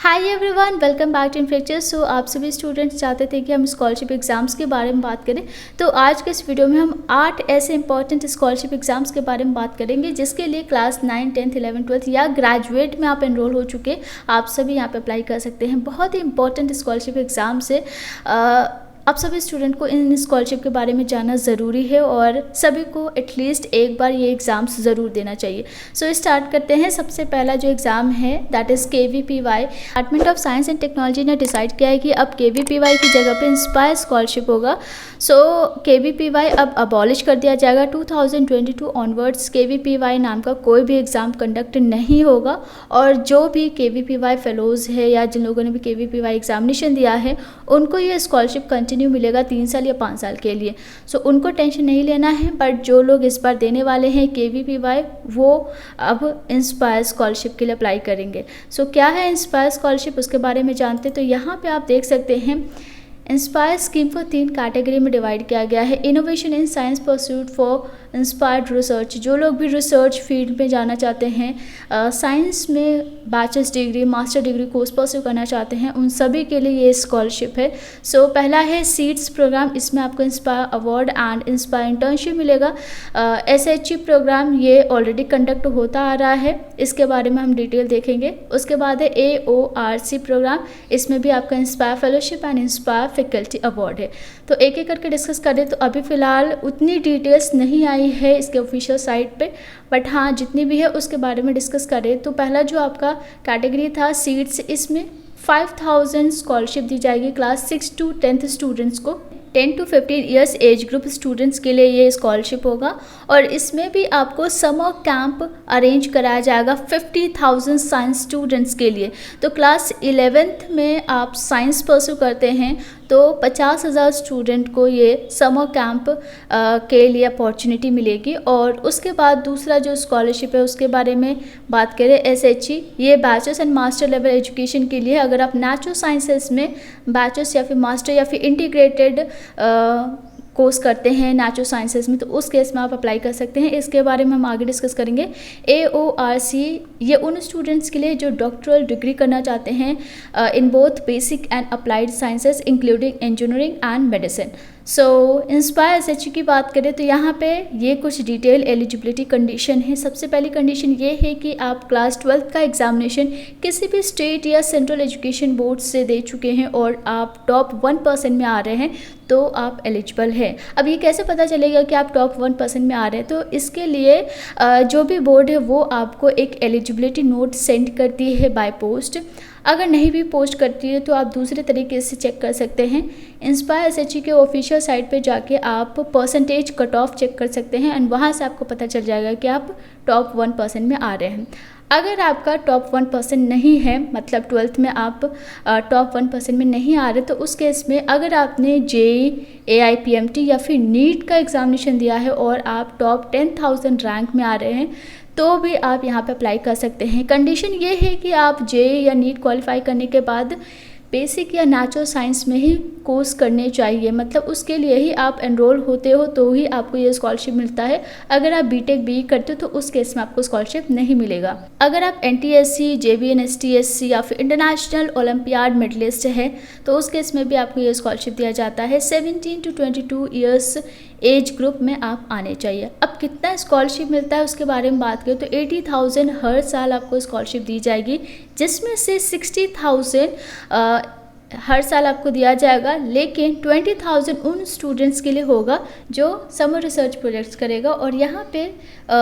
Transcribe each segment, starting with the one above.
Hi everyone, welcome back to Inflectures. So आप सभी students चाहते थे कि हम स्कॉलरशिप एग्ज़ाम्स के बारे में बात करें, तो आज के इस वीडियो में हम 8 ऐसे इंपॉर्टेंट स्कॉलरशिप एग्ज़ाम्स के बारे में बात करेंगे जिसके लिए क्लास 9, 10th, 11th, 12th या ग्रेजुएट में आप एनरोल हो चुके आप सभी यहाँ पे अप्लाई कर सकते हैं। बहुत ही इंपॉर्टेंट स्कॉलरशिप एग्ज़ाम्स है। आप सभी स्टूडेंट को इन स्कॉलरशिप के बारे में जानना ज़रूरी है और सभी को एटलीस्ट एक बार ये एग्ज़ाम्स ज़रूर देना चाहिए। सो स्टार्ट करते हैं। सबसे पहला जो एग्ज़ाम है that is KVPY। Department of science and technology ने डिसाइड किया है कि अब KVPY की जगह पे इंस्पायर स्कॉलरशिप होगा। सो KVPY अब अबॉलिश कर दिया जाएगा। 2022 ऑनवर्ड्स KVPY नाम का कोई भी एग्ज़ाम कंडक्ट नहीं होगा और जो भी KVPY फेलोज़ है या जिन लोगों ने भी KVPY एग्जामिनेशन दिया है उनको ये स्कॉलरशिप कंटिन्यू मिलेगा 3 साल या 5 साल के लिए। सो उनको टेंशन नहीं लेना है, बट जो लोग इस बार देने वाले हैं KVPY वो अब इंस्पायर स्कॉलरशिप के लिए अप्लाई करेंगे। सो क्या है इंस्पायर स्कॉलरशिप, उसके बारे में जानते हैं। तो यहाँ पे आप देख सकते हैं इंस्पायर स्कीम को 3 कैटेगरी में डिवाइड किया गया है। Innovation in science pursuit for inspired research, जो लोग भी रिसर्च फील्ड में जाना चाहते हैं, साइंस में bachelors degree, master degree course pursue करना चाहते हैं, उन सभी के लिए ये स्कॉलरशिप है। सो पहला है सीड्स प्रोग्राम, इसमें आपको inspire award and inspire internship मिलेगा। SHE प्रोग्राम ये ऑलरेडी कंडक्ट होता आ रहा है, इसके बारे में हम डिटेल देखेंगे। उसके बाद है AORC प्रोग्राम, इसमें भी आपका inspire fellowship and inspire faculty award है। तो एक एक करके डिस्कस करें तो अभी फ़िलहाल उतनी डिटेल्स नहीं आई है इसके ऑफिशियल साइट पे, बट हाँ जितनी भी है उसके बारे में डिस्कस करें तो पहला जो आपका कैटेगरी था सीड्स, इसमें 5000 स्कॉलरशिप दी जाएगी क्लास 6 to 10th स्टूडेंट्स को। 10 to 15 years age group students के लिए ये स्कॉलरशिप होगा और इसमें भी आपको समर कैंप अरेंज कराया जाएगा 50,000 साइंस स्टूडेंट्स के लिए। तो क्लास 11th में आप साइंस परस्यू करते हैं तो 50,000 स्टूडेंट को ये समर कैंप के लिए अपॉर्चुनिटी मिलेगी। और उसके बाद दूसरा जो स्कॉलरशिप है उसके बारे में बात करें SHE, ये bachelors and master level education के लिए। अगर आप नेचुरल साइंसेस में बैचलर्स या फिर मास्टर या फिर इंटीग्रेटेड कोर्स करते हैं नेचुरल साइंसेज में, तो उस केस में आप अप्लाई कर सकते हैं। इसके बारे में हम आगे डिस्कस करेंगे। AORC ये उन स्टूडेंट्स के लिए जो डॉक्टरल डिग्री करना चाहते हैं in both basic and applied sciences including engineering and medicine. So inspire SHE की बात करें तो यहाँ पे ये कुछ डिटेल एलिजिबिलिटी कंडीशन है। सबसे पहली कंडीशन ये है कि आप क्लास 12th का एग्जामिनेशन किसी भी स्टेट या सेंट्रल एजुकेशन बोर्ड से दे चुके हैं और आप टॉप 1% में आ रहे हैं तो आप एलिजिबल हैं। अब ये कैसे पता चलेगा कि आप टॉप 1% में आ रहे हैं, तो इसके लिए जो भी बोर्ड है वो आपको एक एलिजिबिलिटी नोट सेंड करती है बाय पोस्ट। अगर नहीं भी पोस्ट करती है तो आप दूसरे तरीके से चेक कर सकते हैं। इंस्पायर SHE के ऑफिशियल साइट पे जाके आप परसेंटेज कट ऑफ चेक कर सकते हैं एंड वहाँ से आपको पता चल जाएगा कि आप टॉप 1% में आ रहे हैं। अगर आपका टॉप 1% नहीं है, मतलब 12th में आप टॉप 1% में नहीं आ रहे, तो उस केस में अगर आपने JEE, AIPMT या फिर नीट का एग्जामिनेशन दिया है और आप टॉप 10,000 रैंक में आ रहे हैं तो भी आप यहाँ पे अप्लाई कर सकते हैं। कंडीशन ये है कि आप JEE या नीट क्वालिफाई करने के बाद बेसिक या नेचुरल साइंस में ही कोर्स करने चाहिए, मतलब उसके लिए ही आप एनरोल होते हो तो ही आपको ये स्कॉलरशिप मिलता है। अगर आप BTech BE करते हो तो उस केस में आपको स्कॉलरशिप नहीं मिलेगा। अगर आप NTSC, JVN, STSC या फिर इंटरनेशनल ओलंपियाड मेडलिस्ट है तो उस केस में भी आपको ये स्कॉलरशिप दिया जाता है। 17 to 22 ईयर्स एज ग्रुप में आप आने चाहिए। अब कितना स्कॉलरशिप मिलता है उसके बारे में बात करें तो 80,000 हर साल आपको स्कॉलरशिप दी जाएगी, जिसमें से 60,000 हर साल आपको दिया जाएगा, लेकिन 20,000 उन स्टूडेंट्स के लिए होगा जो समर रिसर्च प्रोजेक्ट्स करेगा और यहाँ पे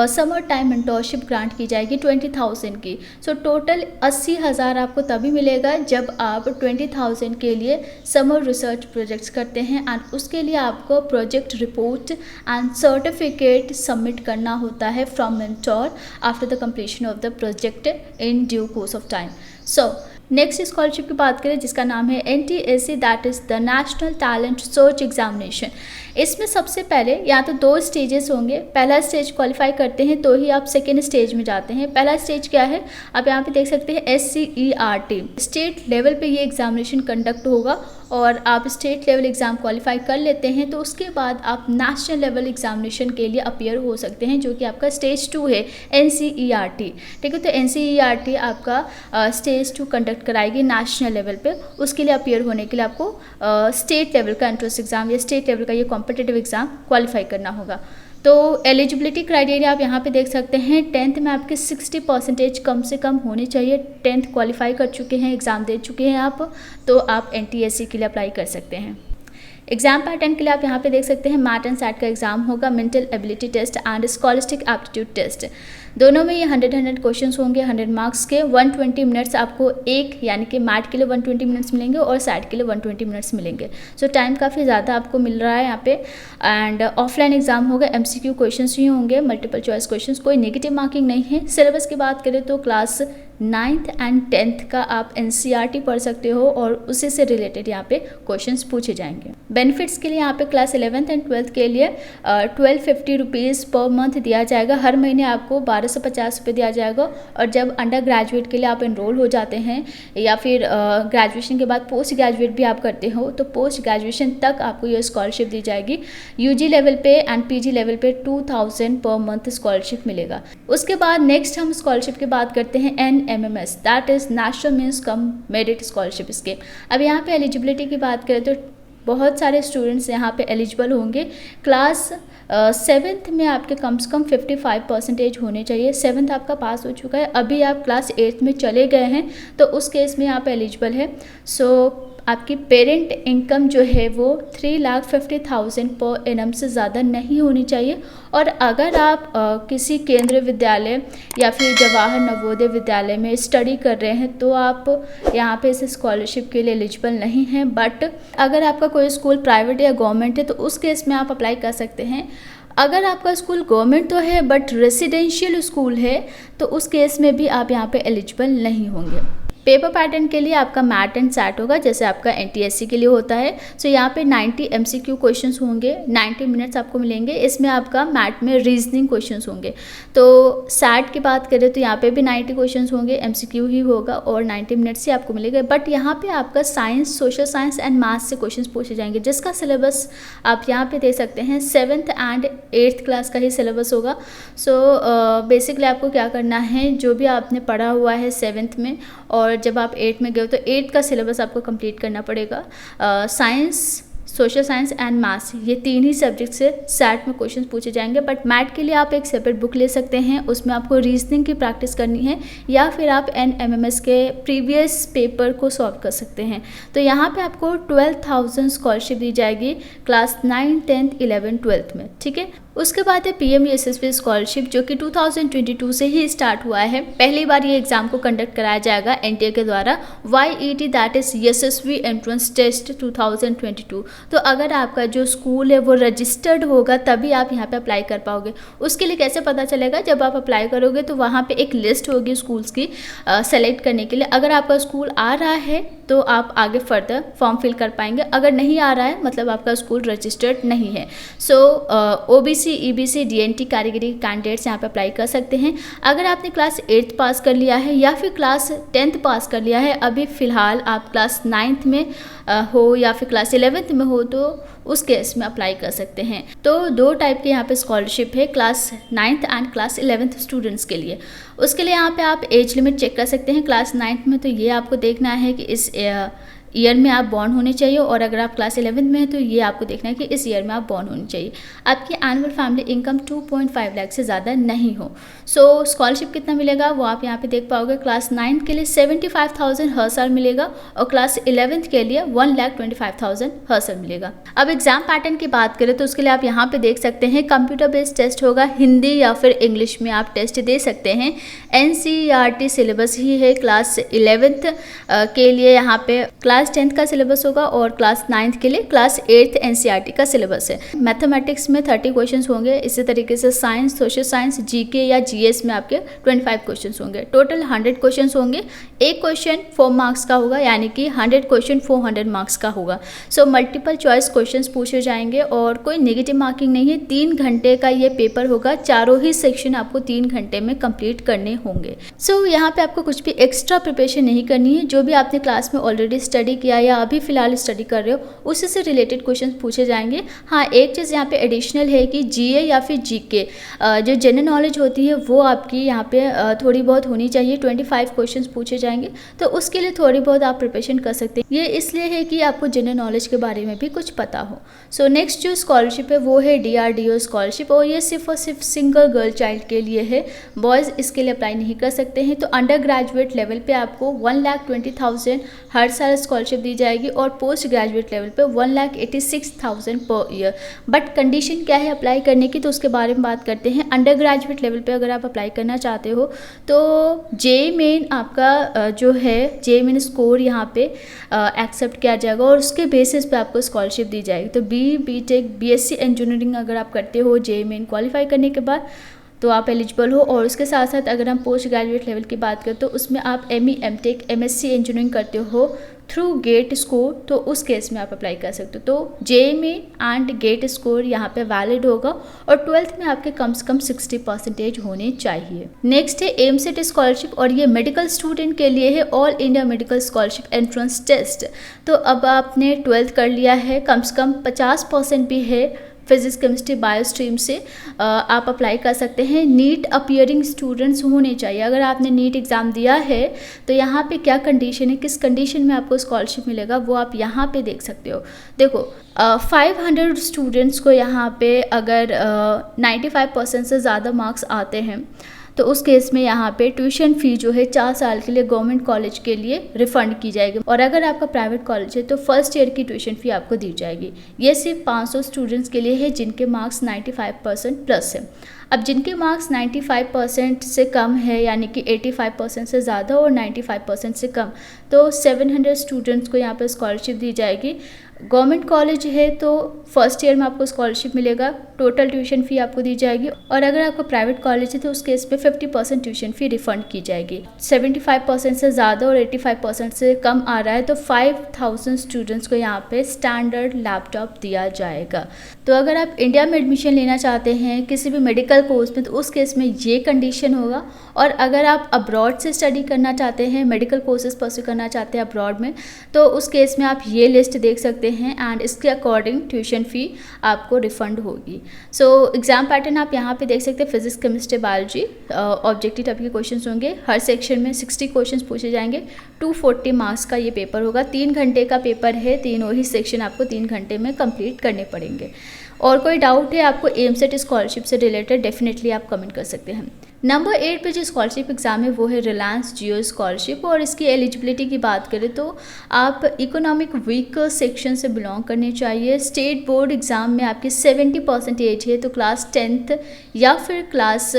समर टाइम मेंटरशिप ग्रांट की जाएगी 20,000 की। सो टोटल 80,000 आपको तभी मिलेगा जब आप 20,000 के लिए समर रिसर्च प्रोजेक्ट्स करते हैं एंड उसके लिए आपको project report and certificate submit करना होता है from mentor after the completion of the project in due course of time. So next scholarship की बात करें जिसका नाम है NTSE, that is the national talent search examination. इसमें सबसे पहले या तो 2 स्टेजेस होंगे। पहला स्टेज क्वालिफाई करते हैं तो ही आप सेकेंड स्टेज में जाते हैं। पहला स्टेज क्या है, आप यहाँ पे देख सकते हैं SCERT, स्टेट लेवल पे ये एग्जामिनेशन कंडक्ट होगा और आप स्टेट लेवल एग्ज़ाम क्वालिफाई कर लेते हैं तो उसके बाद आप नेशनल लेवल एग्जामिनेशन के लिए अपीयर हो सकते हैं, जो कि आपका स्टेज 2 है NCERT। ठीक है, तो NCERT आपका स्टेज 2 कंडक्ट कंडक्ट कराएगी नेशनल लेवल पे। उसके लिए अपीयर होने के लिए आपको स्टेट लेवल का एंट्रेंस एग्ज़ाम या स्टेट लेवल का ये कॉम्पिटिटिव एग्ज़ाम क्वालिफाई करना होगा। तो एलिजिबिलिटी क्राइटेरिया आप यहाँ पे देख सकते हैं। 10th में आपके 60% कम से कम होनी चाहिए। 10th क्वालिफाई कर चुके हैं, एग्ज़ाम दे चुके हैं आप, तो आप NTSC के लिए अप्लाई कर सकते हैं। एग्जाम पैटर्न के लिए आप यहाँ पे देख सकते हैं मैट एंड सैट का एग्जाम होगा, mental ability test and scholastic aptitude test. दोनों में ये 100 क्वेश्चंस होंगे 100 मार्क्स के। 120 मिनट्स आपको एक यानी कि मैट के लिए 120 मिनट्स मिलेंगे और सैट के लिए 120 मिनट्स मिलेंगे। सो टाइम काफ़ी ज़्यादा आपको मिल रहा है यहाँ पे। एंड ऑफलाइन एग्जाम होगा, MCQ क्वेश्चंस ही होंगे, मल्टीपल चॉइस क्वेश्चंस, कोई नेगेटिव मार्किंग नहीं है। सिलेबस की बात करें तो क्लास 9th एंड 10th का आप NCERT पढ़ सकते हो और उसी से रिलेटेड यहाँ पे क्वेश्चंस पूछे जाएंगे। बेनिफिट्स के लिए यहाँ पे क्लास 11th एंड 12th के लिए 1250 रुपीज़ पर मंथ दिया जाएगा। हर महीने आपको 1250 रुपये दिया जाएगा। और जब अंडर ग्रेजुएट के लिए आप एनरोल हो जाते हैं या फिर ग्रेजुएशन के बाद पोस्ट ग्रेजुएट भी आप करते हो तो पोस्ट ग्रेजुएशन तक आपको ये स्कॉलरशिप दी जाएगी। UG लेवल पे एंड PG लेवल पे 2000 पर मंथ स्कॉलरशिप मिलेगा। उसके बाद नेक्स्ट हम स्कॉलरशिप की बात करते हैं NMMS, that is national means cum merit scholarship scheme. अब यहाँ पे एलिजिबिलिटी की बात करें तो बहुत सारे स्टूडेंट्स यहाँ पे एलिजिबल होंगे। क्लास 7th में आपके कम से कम 55% होने चाहिए। 7th आपका पास हो चुका है, अभी आप क्लास 8th में चले गए हैं तो उस केस में आप एलिजिबल है। सो आपकी पेरेंट इनकम जो है वो 3,50,000 पर एनम से ज़्यादा नहीं होनी चाहिए। और अगर आप किसी केंद्रीय विद्यालय या फिर जवाहर नवोदय विद्यालय में स्टडी कर रहे हैं तो आप यहाँ पे इस स्कॉलरशिप के लिए एलिजिबल नहीं हैं। बट अगर आपका कोई स्कूल प्राइवेट या गवर्नमेंट है तो उस केस में आप अप्लाई कर सकते हैं। अगर आपका स्कूल गवर्नमेंट तो है बट रेसिडेंशियल स्कूल है तो उस केस में भी आप यहाँ पे एलिजिबल नहीं होंगे। पेपर पैटर्न के लिए आपका मैट एंड सैट होगा जैसे आपका NTSC के लिए होता है। सो यहाँ पे 90 MCQ क्वेश्चंस होंगे, 90 मिनट्स आपको मिलेंगे। इसमें आपका मैट में रीजनिंग क्वेश्चंस होंगे। तो सैट की बात करें तो यहाँ पे भी 90 क्वेश्चंस होंगे, MCQ ही होगा और 90 मिनट्स ही आपको मिलेंगे। बट यहाँ पे आपका science, social science and maths से क्वेश्चन पूछे जाएंगे जिसका सिलेबस आप यहाँ पे दे सकते हैं 7th एंड 8th क्लास का ही सिलेबस होगा। सो बेसिकली आपको क्या करना है, जो भी आपने पढ़ा हुआ है 7th में और जब आप 8th में गए तो 8th का सिलेबस आपको कंप्लीट करना पड़ेगा। Science, social science and maths, ये 3 ही सब्जेक्ट से सैट में क्वेश्चन पूछे जाएंगे। बट मैट के लिए आप एक सेपरेट बुक ले सकते हैं, उसमें आपको रीजनिंग की प्रैक्टिस करनी है या फिर आप NMMS के प्रीवियस पेपर को सॉल्व कर सकते हैं। तो यहाँ पे आपको 12,000 स्कॉलरशिप दी जाएगी क्लास 9, 10th, 11, 12th में, ठीक है। उसके बाद है PMESSP स्कॉलरशिप जो कि 2022 से ही स्टार्ट हुआ है। पहली बार ये एग्ज़ाम को कंडक्ट कराया जाएगा NTA के द्वारा, YET that is Yashasvi entrance test 2022। तो अगर आपका जो स्कूल है वो रजिस्टर्ड होगा तभी आप यहाँ पे अप्लाई कर पाओगे। उसके लिए कैसे पता चलेगा, जब आप अप्लाई करोगे तो वहाँ पे एक लिस्ट होगी स्कूल्स की सेलेक्ट करने के लिए। अगर आपका स्कूल आ रहा है तो आप आगे फर्दर फॉर्म फिल कर पाएंगे, अगर नहीं आ रहा है मतलब आपका स्कूल रजिस्टर्ड नहीं है। सो OBC, EBC, DNT कैटेगरी के कैंडिडेट्स यहाँ पे अप्लाई कर सकते हैं। अगर आपने क्लास 8th पास कर लिया है या फिर क्लास 10th पास कर लिया है, अभी फ़िलहाल आप क्लास 9th में हो या फिर क्लास 11th में हो तो उस केस में अप्लाई कर सकते हैं। तो 2 टाइप के यहाँ पे स्कॉलरशिप है class 9th and class 11th students के लिए। उसके लिए यहाँ पे आप एज लिमिट चेक कर सकते हैं। क्लास 9th में तो ये आपको देखना है कि इस ईयर में आप बॉर्न होने चाहिए और अगर आप क्लास 11th में हैं तो ये आपको देखना है कि इस ईयर में आप बॉर्न होनी चाहिए। आपकी एनुअल फैमिली इनकम 2.5 लाख से ज़्यादा नहीं हो। सो स्कॉलरशिप कितना मिलेगा वो आप यहाँ पे देख पाओगे। क्लास 9th के लिए 75,000 हर साल मिलेगा और क्लास 11th के लिए 1,25,000 हर साल मिलेगा। अब एग्जाम पैटर्न की बात करें तो उसके लिए आप यहाँ पे देख सकते हैं कंप्यूटर बेस्ड टेस्ट होगा, हिंदी या फिर इंग्लिश में आप टेस्ट दे सकते हैं। NCERT सिलेबस ही है क्लास 11th के लिए, यहाँ पे क्लास 10th का सिलेबस होगा और क्लास 9th के लिए क्लास 8th NCERT का सिलेबस है। मैथमेटिक्स में 30 क्वेश्चंस होंगे, इसी तरीके से साइंस, सोशल साइंस, GK या GS में आपके 25 क्वेश्चंस होंगे। टोटल 100 क्वेश्चंस होंगे। एक क्वेश्चन 4 मार्क्स का होगा यानी कि 100 क्वेश्चन 400 मार्क्स का होगा। सो मल्टीपल चॉइस क्वेश्चंस पूछे जाएंगे और कोई नेगेटिव मार्किंग नहीं है। 3 घंटे का ये पेपर होगा, चारों ही सेक्शन आपको 3 घंटे में कंप्लीट करने होंगे। सो यहाँ पे आपको कुछ भी एक्स्ट्रा प्रिपरेशन नहीं करनी है, जो भी आपने क्लास में ऑलरेडी स्टडी स्टडी किया या अभी फ़िलहाल स्टडी कर रहे हो, उसी से रिलेटेड क्वेश्चन पूछे जाएंगे। हाँ, एक चीज़ यहाँ पे एडिशनल है कि जीए या फिर जीके जो जनरल नॉलेज होती है वो आपकी यहाँ पे थोड़ी बहुत होनी चाहिए। 25 क्वेश्चन पूछे जाएंगे, तो उसके लिए थोड़ी बहुत आप प्रिपरेशन कर सकते हैं। ये इसलिए है कि आपको जनरल नॉलेज के बारे में भी कुछ पता हो। सो नेक्स्ट जो स्कॉलरशिप है वो है DRDO स्कॉलरशिप, और ये सिर्फ और सिर्फ सिंगल गर्ल चाइल्ड के लिए है, बॉयज़ इसके लिए अप्लाई नहीं कर सकते हैं। तो अंडर ग्रेजुएट लेवल पे आपको 1,20,000 हर साल स्कॉलरशिप दी जाएगी, और पोस्ट ग्रेजुएट लेवल पे 1,86,000 पर ईयर। बट कंडीशन क्या है अप्लाई करने की, तो उसके बारे में बात करते हैं। अंडर ग्रेजुएट लेवल पे अगर आप अप्लाई करना चाहते हो तो जेईई मेन आपका जो है जेईई मेन स्कोर यहाँ पे एक्सेप्ट किया जाएगा, और उसके बेसिस पे आपको स्कॉलरशिप दी जाएगी। तो BTech BSc इंजीनियरिंग अगर आप करते हो जेईई मेन क्वालिफाई करने के बाद, तो आप एलिजिबल हो। और उसके साथ साथ अगर हम पोस्ट ग्रेजुएट लेवल की बात करें तो उसमें आप ME MTech MSc इंजीनियरिंग करते हो थ्रू गेट स्कोर, तो उस केस में आप अप्लाई कर सकते हो। तो जेईई में एंड गेट स्कोर यहाँ पे वैलिड होगा, और 12th में आपके कम से कम 60% होने चाहिए। नेक्स्ट है एमसेट स्कॉलरशिप, और ये मेडिकल स्टूडेंट के लिए है, all India medical scholarship entrance test. तो अब आपने 12th कर लिया है, कम से कम 50% भी है फिजिक्स केमिस्ट्री बायो स्ट्रीम से, आप अप्लाई कर सकते हैं। नीट अपीयरिंग स्टूडेंट्स होने चाहिए। अगर आपने नीट एग्ज़ाम दिया है तो यहाँ पे क्या कंडीशन है, किस कंडीशन में आपको स्कॉलरशिप मिलेगा, वो आप यहाँ पे देख सकते हो। देखो 500 स्टूडेंट्स को यहाँ पे अगर 95% से ज़्यादा मार्क्स आते हैं, तो उस केस में यहाँ पे ट्यूशन फ़ी जो है 4 साल के लिए गवर्नमेंट कॉलेज के लिए रिफ़ंड की जाएगी, और अगर आपका प्राइवेट कॉलेज है तो फर्स्ट ईयर की ट्यूशन फ़ी आपको दी जाएगी। ये सिर्फ 500 स्टूडेंट्स के लिए है जिनके मार्क्स 95% प्लस है। अब जिनके मार्क्स 95% से कम है, यानी कि 85% से ज़्यादा और 95% से कम, तो 700 स्टूडेंट्स को यहाँ पर स्कॉलरशिप दी जाएगी। गवर्नमेंट कॉलेज है तो फर्स्ट ईयर में आपको स्कॉलरशिप मिलेगा, टोटल ट्यूशन फ़ी आपको दी जाएगी, और अगर आपका प्राइवेट कॉलेज है तो उस केस पे 50% ट्यूशन फ़ी रिफंड की जाएगी। 75% से ज़्यादा और 85% से कम आ रहा है तो 5000 स्टूडेंट्स को यहाँ पे स्टैंडर्ड लैपटॉप दिया जाएगा। तो अगर आप इंडिया में एडमिशन लेना चाहते हैं किसी भी मेडिकल कोर्स में, तो उस केस में ये कंडीशन होगा। और अगर आप अब्रॉड से स्टडी करना चाहते हैं, मेडिकल कोर्सेज परस्यू करना चाहते हैं अब्रॉड में, तो उस केस में आप ये लिस्ट देख सकते हैं, एंड इसके अकॉर्डिंग ट्यूशन फ़ी आपको रिफंड होगी। सो एग्ज़ाम पैटर्न आप यहाँ पे देख सकते हैं। Physics chemistry biology objective type के क्वेश्चन होंगे, हर सेक्शन में 60 क्वेश्चन पूछे जाएंगे। 240 मार्क्स का ये पेपर होगा, 3 घंटे का पेपर है, तीनों ही सेक्शन आपको 3 घंटे में कंप्लीट करने पड़ेंगे। और कोई डाउट है आपको एमसेट स्कॉलरशिप से रिलेटेड, डेफिनेटली आप कमेंट कर सकते हैं। नंबर 8 पे जो स्कॉलरशिप एग्ज़ाम है वो है रिलायंस जियो स्कॉलरशिप, और इसकी एलिजिबिलिटी की बात करें तो आप इकोनॉमिक वीक सेक्शन से बिलोंग करने चाहिए। स्टेट बोर्ड एग्ज़ाम में आपकी 70% एज है, तो क्लास 10th या फिर क्लास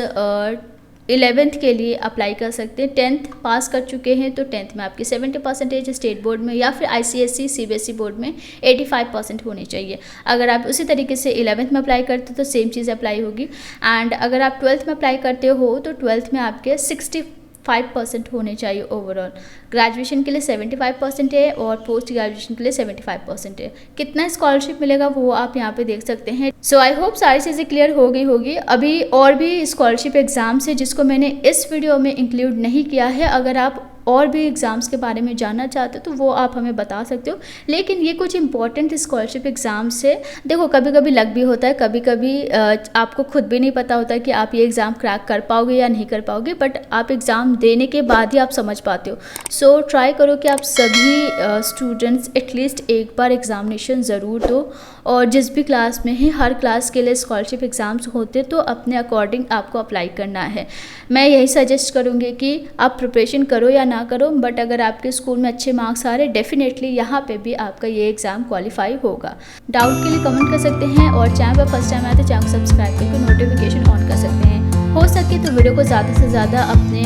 11th के लिए अप्लाई कर सकते हैं। 10th पास कर चुके हैं तो 10th में आपकी 70% स्टेट बोर्ड में, या फिर ICSE CBSE बोर्ड में 85% होनी चाहिए। अगर आप उसी तरीके से 11th में अप्लाई करते हो तो सेम चीज़ अप्लाई होगी। एंड अगर आप 12th में अप्लाई करते हो तो 12th में आपके 65% होने चाहिए ओवरऑल। ग्रेजुएशन के लिए 75% है, और पोस्ट ग्रेजुएशन के लिए 75% है। कितना स्कॉलरशिप मिलेगा वो आप यहाँ पे देख सकते हैं। सो आई होप सारी चीज़ें क्लियर हो गई होगी। अभी और भी स्कॉलरशिप एग्ज़ाम्स है जिसको मैंने इस वीडियो में इंक्लूड नहीं किया है। अगर आप और भी एग्ज़ाम्स के बारे में जानना चाहते हो तो वो आप हमें बता सकते हो, लेकिन ये कुछ इंपॉर्टेंट स्कॉलरशिप एग्ज़ाम्स है। देखो कभी कभी लक भी होता है, कभी कभी आपको खुद भी नहीं पता होता कि आप ये एग्ज़ाम क्रैक कर पाओगे या नहीं कर पाओगे, बट आप एग्ज़ाम देने के बाद ही आप समझ पाते हो। सो ट्राई करो कि आप सभी स्टूडेंट्स एटलीस्ट एक बार एग्ज़ामिनेशन ज़रूर दो, और जिस भी क्लास में है हर क्लास के लिए स्कॉलरशिप एग्ज़ाम्स होते तो अपने अकॉर्डिंग आपको अप्लाई करना है। मैं यही सजेस्ट करूँगी कि आप प्रिपरेशन करो या ना करो, बट अगर आपके स्कूल में अच्छे मार्क्स आ रहे डेफिनेटली यहाँ पे भी आपका ये एग्ज़ाम क्वालिफाई होगा। डाउट के लिए कमेंट कर सकते हैं, और चैनल पर फर्स्ट टाइम आए तो चैनल को सब्सक्राइब करके नोटिफिकेशन ऑन कर सकते हैं। हो सके तो वीडियो को ज़्यादा से ज़्यादा अपने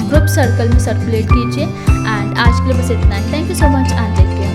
ग्रुप सर्कल में सर्कुलेट कीजिए। एंड आज के लिए बस इतना ही। Thank you so much and take care.